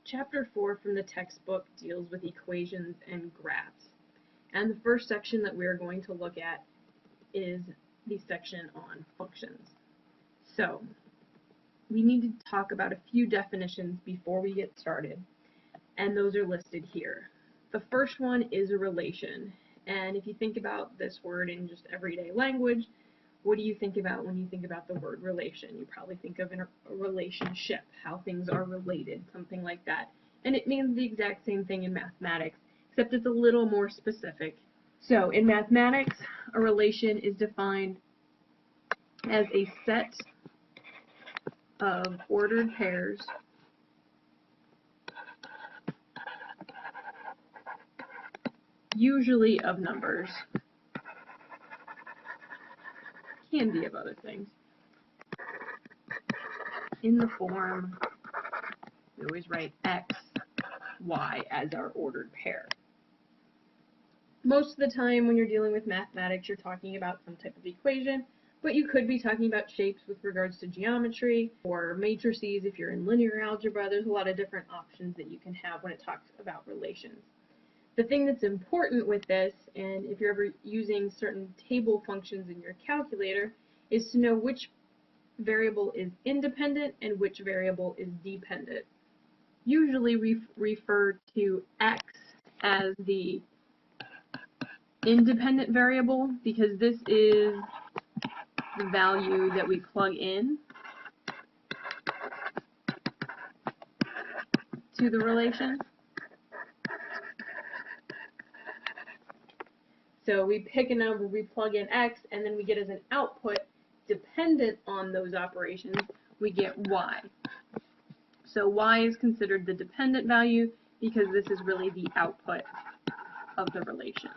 Chapter 4 from the textbook deals with equations and graphs. And the first section that we're going to look at is the section on functions. So, we need to talk about a few definitions before we get started, and those are listed here. The first one is a relation, and if you think about this word in just everyday language, what do you think about when you think about the word relation? You probably think of a relationship, how things are related, something like that. And it means the exact same thing in mathematics, except it's a little more specific. So in mathematics, a relation is defined as a set of ordered pairs usually of numbers, can be of other things, in the form, we always write x, y as our ordered pair. Most of the time when you're dealing with mathematics, you're talking about some type of equation, but you could be talking about shapes with regards to geometry or matrices if you're in linear algebra. There's a lot of different options that you can have when it talks about relations. The thing that's important with this, and if you're ever using certain table functions in your calculator, is to know which variable is independent and which variable is dependent. Usually we refer to x as the independent variable because this is the value that we plug in to the relation. So we pick a number, we plug in x, and then we get as an output, dependent on those operations, we get y. So y is considered the dependent value because this is really the output of the relation.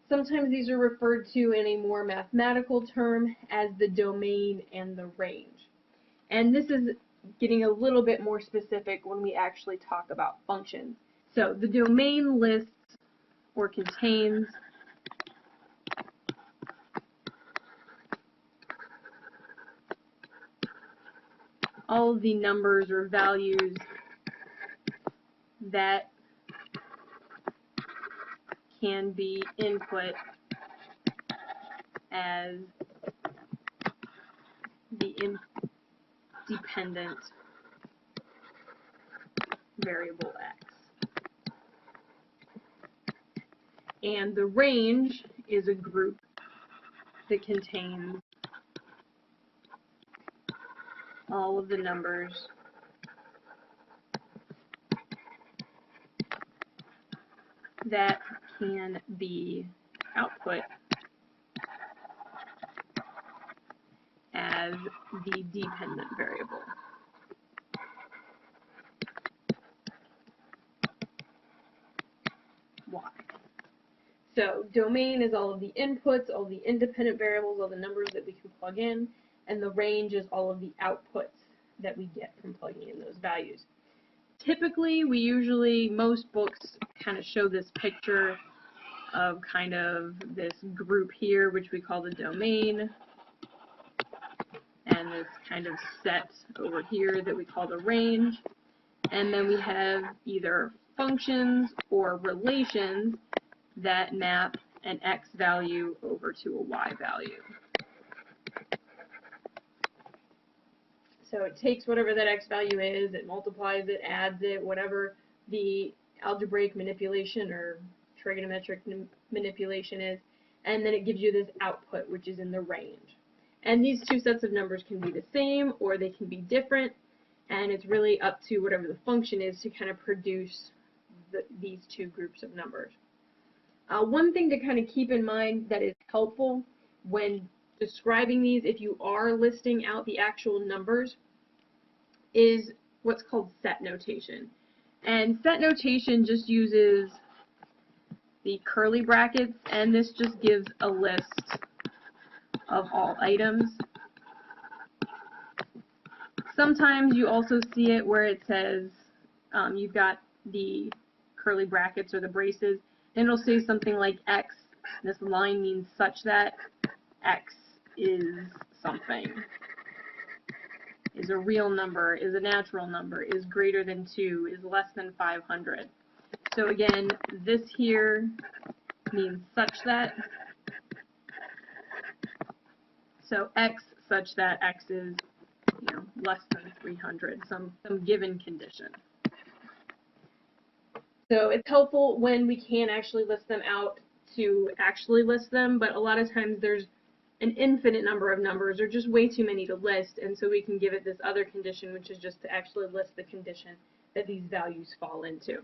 Sometimes these are referred to in a more mathematical term as the domain and the range. And this is getting a little bit more specific when we actually talk about functions. So the domain lists or contains all of the numbers or values that can be input as the independent variable x. And the range is a group that contains all of the numbers that can be output as the dependent variable. Y. So domain is all of the inputs, all the independent variables, all the numbers that we can plug in, and the range is all of the outputs that we get from plugging in those values. Typically, most books kind of show this picture of kind of this group here, which we call the domain, and this kind of set over here that we call the range. And then we have either functions or relations that map an x value over to a y value. So it takes whatever that x value is, it multiplies it, adds it, whatever the algebraic manipulation or trigonometric manipulation is, and then it gives you this output, which is in the range. And these two sets of numbers can be the same or they can be different, and it's really up to whatever the function is to kind of produce these two groups of numbers. One thing to kind of keep in mind that is helpful when describing these, if you are listing out the actual numbers, is what's called set notation. And set notation just uses the curly brackets, and this just gives a list of all items. Sometimes you also see it where it says you've got the curly brackets or the braces, and it'll say something like X. This line means such that x is something, is a real number, is a natural number, is greater than 2, is less than 500. So again, this here means such that, so x such that x is, less than 300, some given condition. So it's helpful when we can actually list them out to actually list them, but a lot of times there's an infinite number of numbers or just way too many to list, and so we can give it this other condition, which is just to actually list the condition that these values fall into.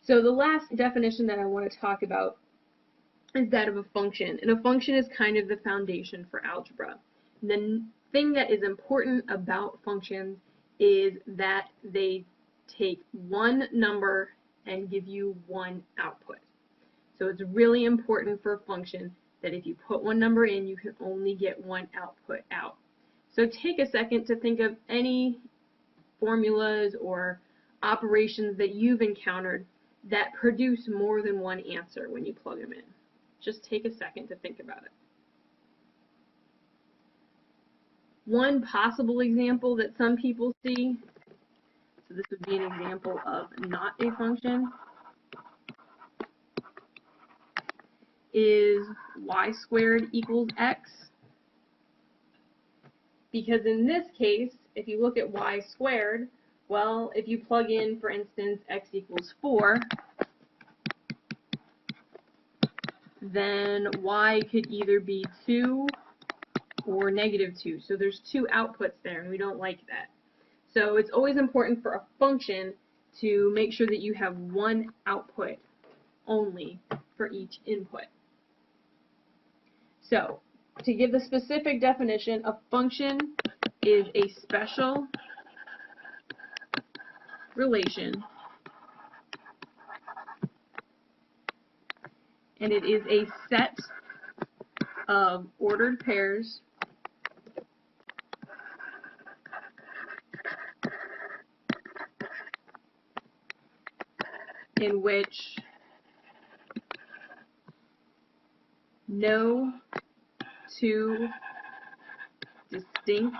So the last definition that I want to talk about is that of a function, and a function is kind of the foundation for algebra. The thing that is important about functions is that they take one number and give you one output. So it's really important for a function that if you put one number in, you can only get one output out. So take a second to think of any formulas or operations that you've encountered that produce more than one answer when you plug them in. Just take a second to think about it. One possible example that some people see, so this would be an example of not a function, is y squared equals x. Because in this case, if you look at y squared, well, if you plug in, for instance, x equals 4, then y could either be 2 or negative 2. So there's two outputs there, and we don't like that. So it's always important for a function to make sure that you have one output only for each input. So to give the specific definition, a function is a special relation, and it is a set of ordered pairs in which no two distinct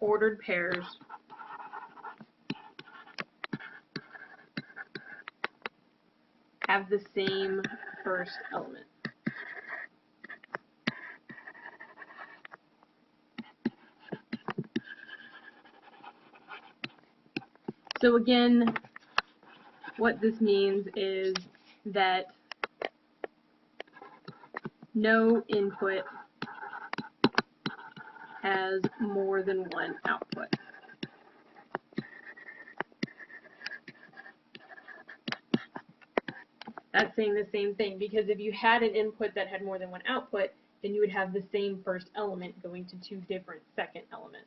ordered pairs have the same first element. So again, what this means is that no input has more than one output. That's saying the same thing, because if you had an input that had more than one output, then you would have the same first element going to two different second elements.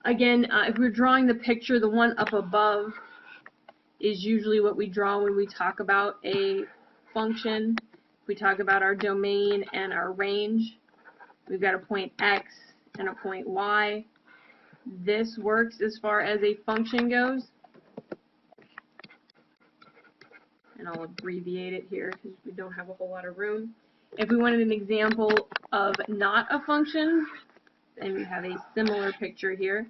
Again, if we're drawing the picture, the one up above is usually what we draw when we talk about a function. We talk about our domain and our range. We've got a point x and a point y. This works as far as a function goes. And I'll abbreviate it here because we don't have a whole lot of room. If we wanted an example of not a function, then we have a similar picture here.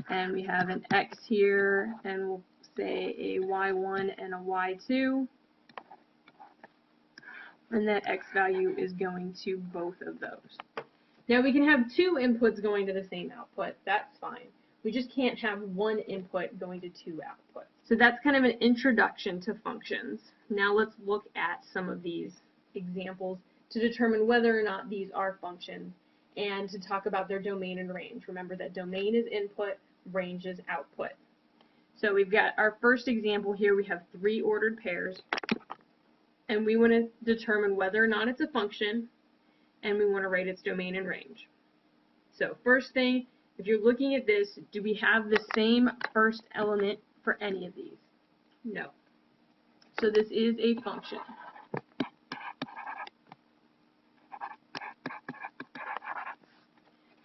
And we have an x here, and we'll say a y1 and a y2. And that x value is going to both of those. Now we can have two inputs going to the same output. That's fine. We just can't have one input going to two outputs. So that's kind of an introduction to functions. Now let's look at some of these examples to determine whether or not these are functions and to talk about their domain and range. Remember that domain is input, range is output. So we've got our first example here. We have three ordered pairs, and we want to determine whether or not it's a function, and we want to write its domain and range. So first thing, if you're looking at this, do we have the same first element for any of these? No. So this is a function.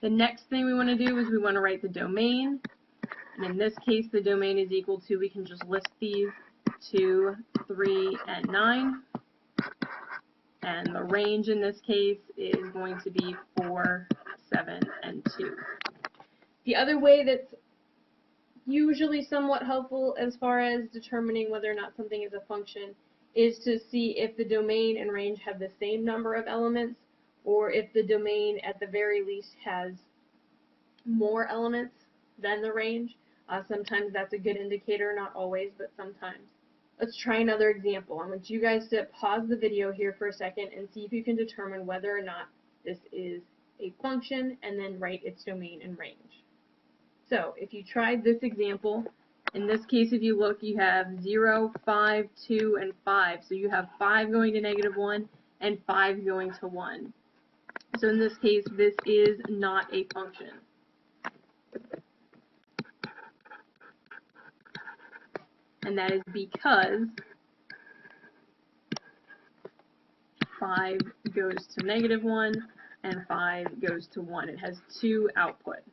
The next thing we want to do is we want to write the domain. And in this case, the domain is equal to, we can just list these, 2, 3, and 9. And the range in this case is going to be 4, 7, and 2. The other way that's usually somewhat helpful as far as determining whether or not something is a function is to see if the domain and range have the same number of elements, or if the domain at the very least has more elements than the range. Sometimes that's a good indicator, not always, but sometimes. Let's try another example. I want you guys to pause the video here for a second and see if you can determine whether or not this is a function, and then write its domain and range. So if you tried this example, in this case if you look, you have 0, 5, 2, and 5. So you have 5 going to -1 and 5 going to 1. So in this case, this is not a function. And that is because 5 goes to -1 and 5 goes to 1. It has 2 output.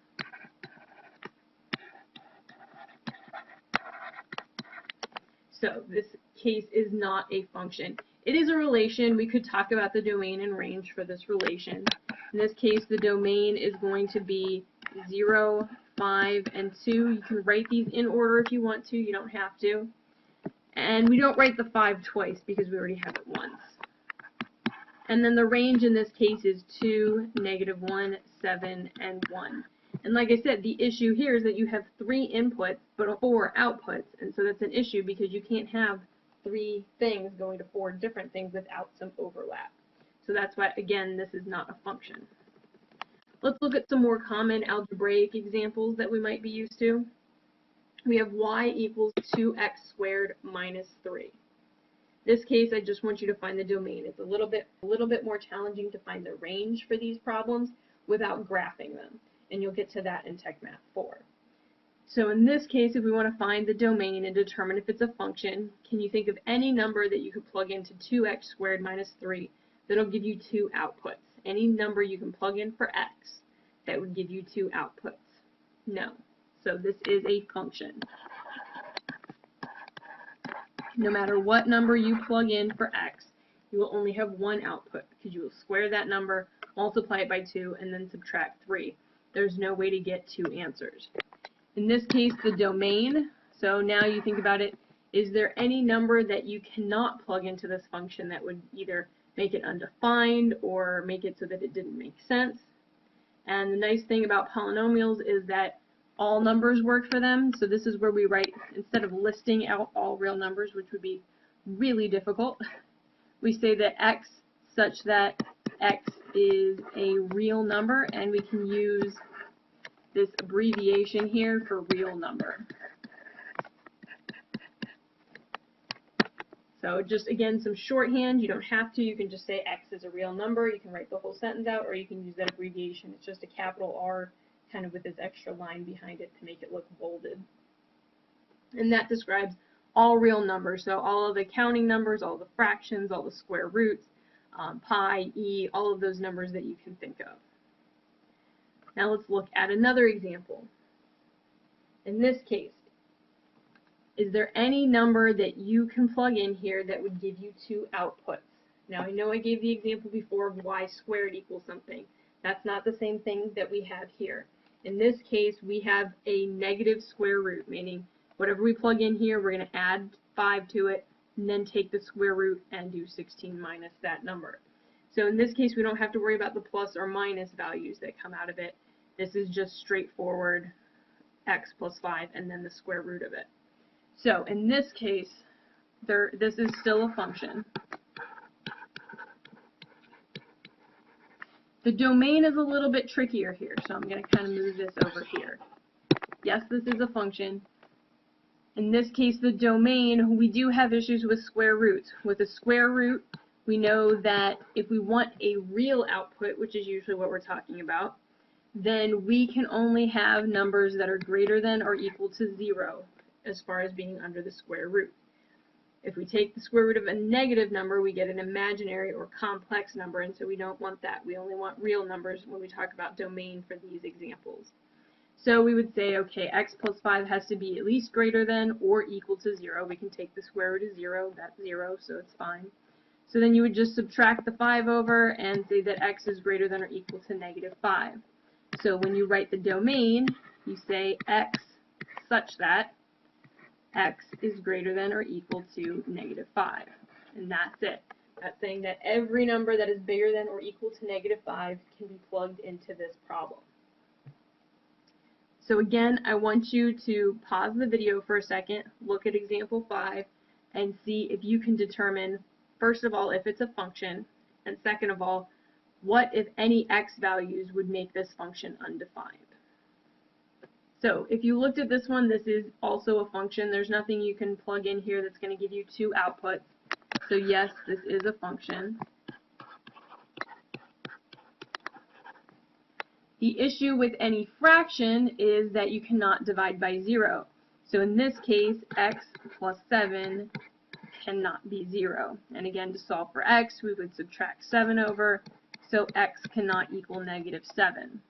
So this case is not a function. It is a relation. We could talk about the domain and range for this relation. In this case, the domain is going to be 0, 5, and 2. You can write these in order if you want to. You don't have to. And we don't write the 5 twice because we already have it once. And then the range in this case is 2, -1, 7, and 1. And like I said, the issue here is that you have 3 inputs but 4 outputs, and so that's an issue because you can't have 3 things going to 4 different things without some overlap. So that's why, again, this is not a function. Let's look at some more common algebraic examples that we might be used to. We have y equals 2x squared minus 3. This case, I just want you to find the domain. It's a little bit more challenging to find the range for these problems without graphing them, and you'll get to that in Tech Math 4. So in this case, if we want to find the domain and determine if it's a function, can you think of any number that you could plug into 2x squared minus 3 that'll give you 2 outputs? Any number you can plug in for x that would give you 2 outputs? No. So this is a function. No matter what number you plug in for x, you will only have 1 output because you will square that number, multiply it by 2, and then subtract 3. There's no way to get 2 answers. In this case, the domain, so now you think about it, is there any number that you cannot plug into this function that would either make it undefined or make it so that it didn't make sense? And the nice thing about polynomials is that all numbers work for them, so this is where we write, instead of listing out all real numbers, which would be really difficult, we say that x such that x is a real number, and we can use this abbreviation here for real number. So just, again, some shorthand. You don't have to. You can just say x is a real number. You can write the whole sentence out, or you can use that abbreviation. It's just a capital R kind of with this extra line behind it to make it look bolded. And that describes all real numbers. So all of the counting numbers, all the fractions, all the square roots, pi, e, all of those numbers that you can think of. Now let's look at another example. In this case, is there any number that you can plug in here that would give you 2 outputs? Now I know I gave the example before of y squared equals something. That's not the same thing that we have here. In this case, we have a negative square root, meaning whatever we plug in here, we're going to add 5 to it, and then take the square root and do 16 minus that number. So in this case, we don't have to worry about the plus or minus values that come out of it. This is just straightforward x plus 5 and then the square root of it. So in this case, this is still a function. The domain is a little bit trickier here, so I'm going to kind of move this over here. Yes, this is a function. In this case, the domain, we do have issues with square roots. With a square root, we know that if we want a real output, which is usually what we're talking about, then we can only have numbers that are greater than or equal to 0 as far as being under the square root. If we take the square root of a negative number, we get an imaginary or complex number, and so we don't want that. We only want real numbers when we talk about domain for these examples. So we would say, okay, x plus 5 has to be at least greater than or equal to 0. We can take the square root of 0, that's 0, so it's fine. So then you would just subtract the 5 over and say that x is greater than or equal to -5. So when you write the domain, you say x such that x is greater than or equal to -5. And that's it. That's saying that every number that is bigger than or equal to -5 can be plugged into this problem. So again, I want you to pause the video for a second, look at example 5, and see if you can determine, first of all, if it's a function, and second of all, what, if any, x values would make this function undefined. So if you looked at this one, this is also a function. There's nothing you can plug in here that's going to give you two outputs. So yes, this is a function. The issue with any fraction is that you cannot divide by 0. So in this case, x plus 7 cannot be 0. And again, to solve for x, we would subtract 7 over, so x cannot equal -7.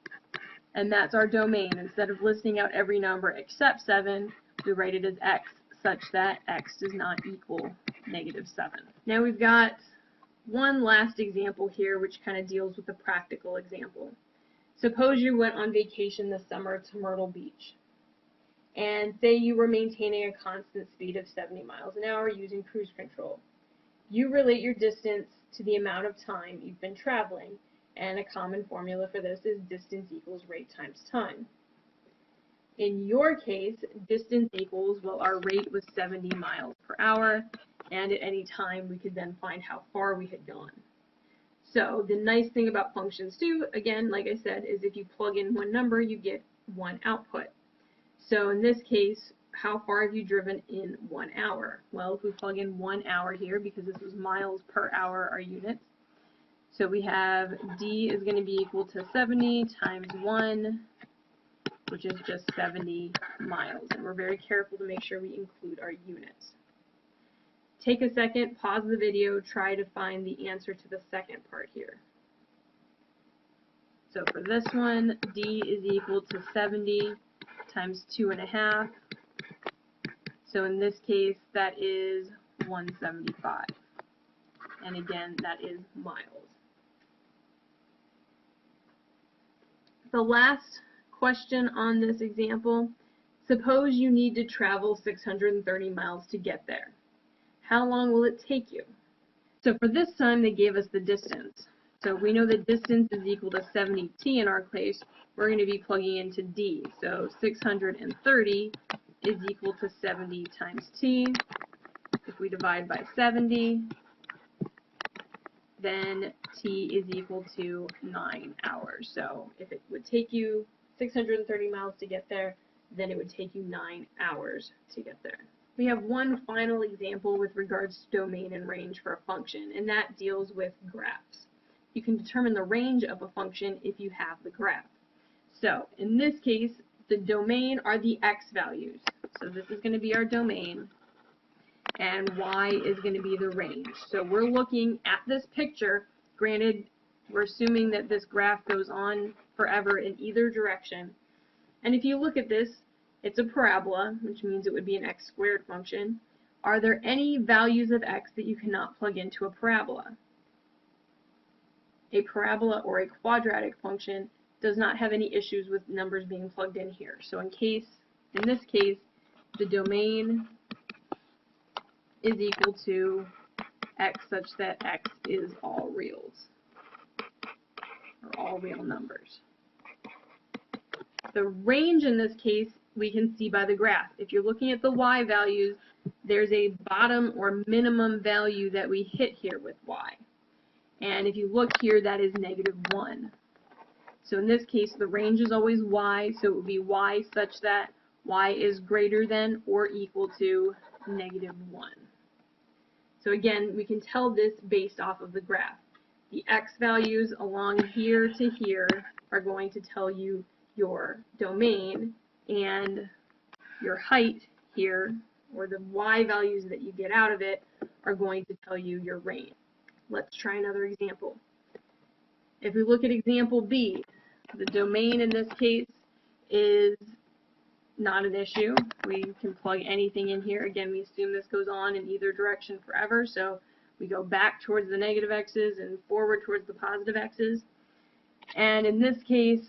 And that's our domain. Instead of listing out every number except 7, we write it as x such that x does not equal -7. Now we've got one last example here which kind of deals with a practical example. Suppose you went on vacation this summer to Myrtle Beach, and say you were maintaining a constant speed of 70 miles an hour using cruise control. You relate your distance to the amount of time you've been traveling, and a common formula for this is distance equals rate times time. In your case, distance equals, well, our rate was 70 miles per hour, and at any time we could then find how far we had gone. So the nice thing about functions too, again, like I said, is if you plug in one number, you get one output. So in this case, how far have you driven in 1 hour? Well, if we plug in 1 hour here, because this was miles per hour, our units, so we have d is going to be equal to 70 times 1, which is just 70 miles. And we're very careful to make sure we include our units. Take a second, pause the video, try to find the answer to the second part here. So for this one, d is equal to 70 times 2.5. So in this case, that is 175. And again, that is miles. The last question on this example, suppose you need to travel 630 miles to get there. How long will it take you? So for this time, they gave us the distance. So we know that distance is equal to 70t in our case. We're going to be plugging into d. So 630 is equal to 70 times t. If we divide by 70, then t is equal to 9 hours. So if it would take you 630 miles to get there, then it would take you 9 hours to get there. We have one final example with regards to domain and range for a function, and that deals with graphs. You can determine the range of a function if you have the graph. So in this case, the domain are the x values. So this is going to be our domain, and y is going to be the range. So we're looking at this picture. Granted, we're assuming that this graph goes on forever in either direction. And if you look at this, it's a parabola, which means it would be an x squared function. Are there any values of x that you cannot plug into a parabola? A parabola or a quadratic function does not have any issues with numbers being plugged in here. So in this case, the domain is equal to x such that x is all reals, or all real numbers. The range in this case we can see by the graph. If you're looking at the y values, there's a bottom or minimum value that we hit here with y. And if you look here, that is -1. So in this case, the range is always y, so it would be y such that y is greater than or equal to -1. So again, we can tell this based off of the graph. The x values along here to here are going to tell you your domain, and your height here, or the y values that you get out of it, are going to tell you your range. Let's try another example. If we look at example B, the domain in this case is not an issue. We can plug anything in here. Again, we assume this goes on in either direction forever, so We go back towards the negative x's and forward towards the positive x's. And in this case,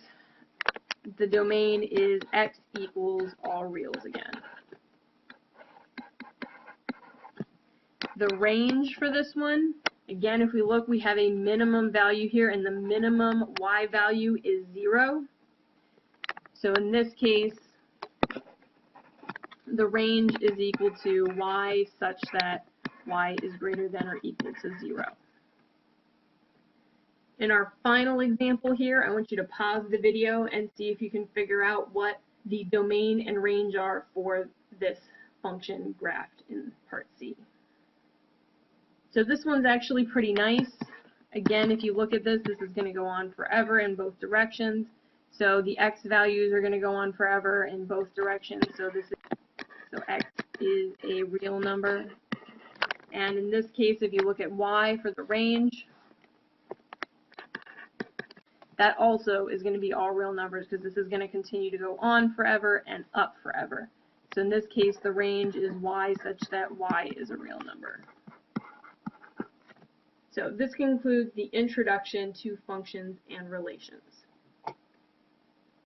the domain is x equals all reals again. The range for this one, again, if we look, we have a minimum value here, and the minimum y value is 0. So in this case, the range is equal to y such that y is greater than or equal to 0. In our final example here, I want you to pause the video and see if you can figure out what the domain and range are for this function graphed in part C. So this one's actually pretty nice. Again, if you look at this, this is going to go on forever in both directions. So the x values are going to go on forever in both directions. So x is a real number. And in this case, if you look at y for the range, that also is going to be all real numbers because this is going to continue to go on forever and up forever. So in this case, the range is y such that y is a real number. So this concludes the introduction to functions and relations.